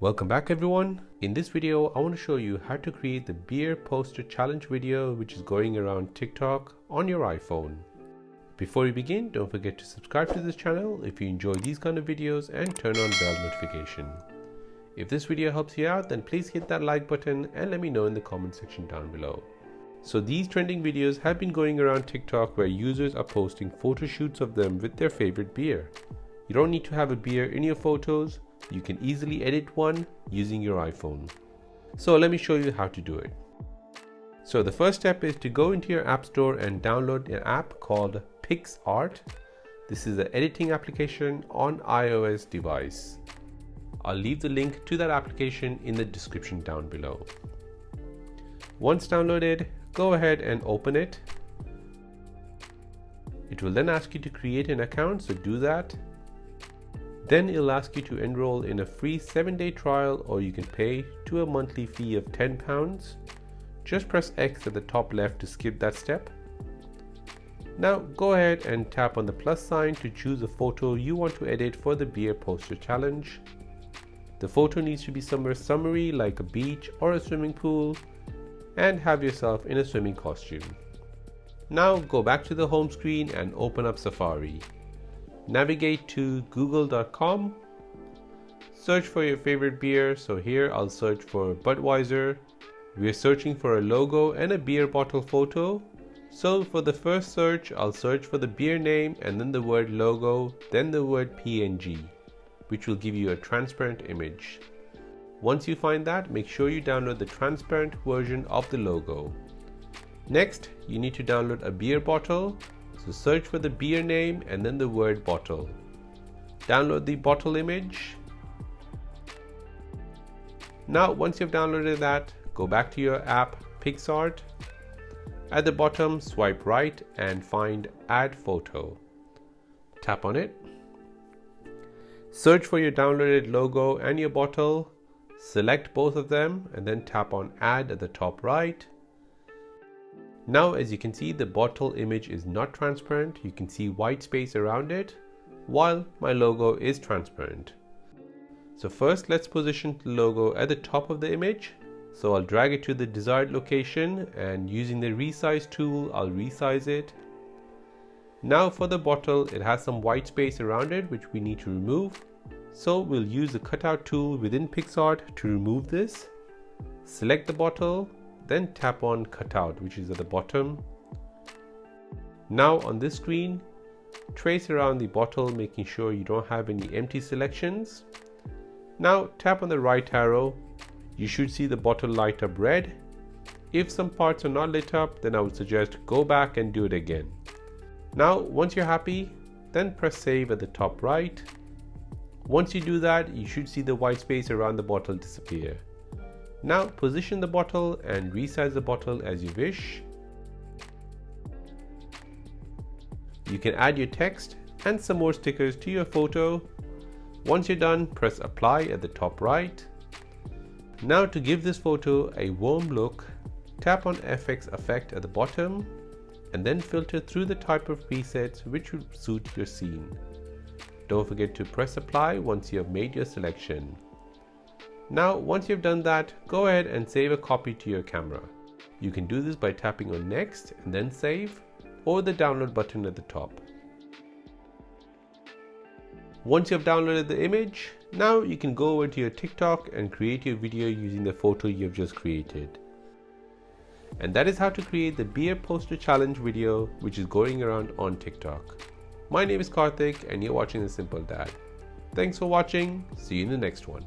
Welcome back everyone. In this video, I want to show you how to create the beer poster challenge video which is going around TikTok on your iPhone. Before we begin, don't forget to subscribe to this channel if you enjoy these kind of videos and turn on bell notification. If this video helps you out, then please hit that like button and let me know in the comment section down below. So these trending videos have been going around TikTok where users are posting photo shoots of them with their favorite beer. You don't need to have a beer in your photos. You can easily edit one using your iPhone. So let me show you how to do it. So the first step is to go into your app store and download an app called PicsArt. This is an editing application on iOS device. I'll leave the link to that application in the description down below. Once downloaded, go ahead and open it. It will then ask you to create an account, so do that. Then it'll ask you to enroll in a free 7-day trial, or you can pay to a monthly fee of £10. Just press X at the top left to skip that step. Now go ahead and tap on the plus sign to choose a photo you want to edit for the beer poster challenge. The photo needs to be somewhere summery like a beach or a swimming pool, and have yourself in a swimming costume. Now go back to the home screen and open up Safari. Navigate to google.com, search for your favorite beer. So here I'll search for Budweiser. We're searching for a logo and a beer bottle photo. So for the first search, I'll search for the beer name and then the word logo, then the word PNG, which will give you a transparent image. Once you find that, make sure you download the transparent version of the logo. Next, you need to download a beer bottle. So search for the beer name and then the word bottle. Download the bottle image. Now once you've downloaded that, go back to your app PicsArt. At the bottom, swipe right and find Add Photo. Tap on it. Search for your downloaded logo and your bottle. Select both of them and then tap on Add at the top right. Now as you can see, the bottle image is not transparent. You can see white space around it, while my logo is transparent. So first let's position the logo at the top of the image. So I'll drag it to the desired location, and using the resize tool, I'll resize it. Now for the bottle, it has some white space around it which we need to remove. So we'll use the cutout tool within PicsArt to remove this. Select the bottle, then tap on cutout, which is at the bottom. Now on this screen, trace around the bottle, making sure you don't have any empty selections. Now tap on the right arrow. You should see the bottle light up red. If some parts are not lit up, then I would suggest go back and do it again. Now once you're happy, then press save at the top right. Once you do that, you should see the white space around the bottle disappear. Now position the bottle and resize the bottle as you wish. You can add your text and some more stickers to your photo. Once you're done, press apply at the top right. Now to give this photo a warm look, tap on FX effect at the bottom and then filter through the type of presets which would suit your scene. Don't forget to press apply once you have made your selection. Now once you've done that, go ahead and save a copy to your camera. You can do this by tapping on next and then save, or the download button at the top. Once you've downloaded the image, now you can go over to your TikTok and create your video using the photo you've just created. And that is how to create the beer poster challenge video which is going around on TikTok. My name is Karthik and you're watching The Simple Dad. Thanks for watching. See you in the next one.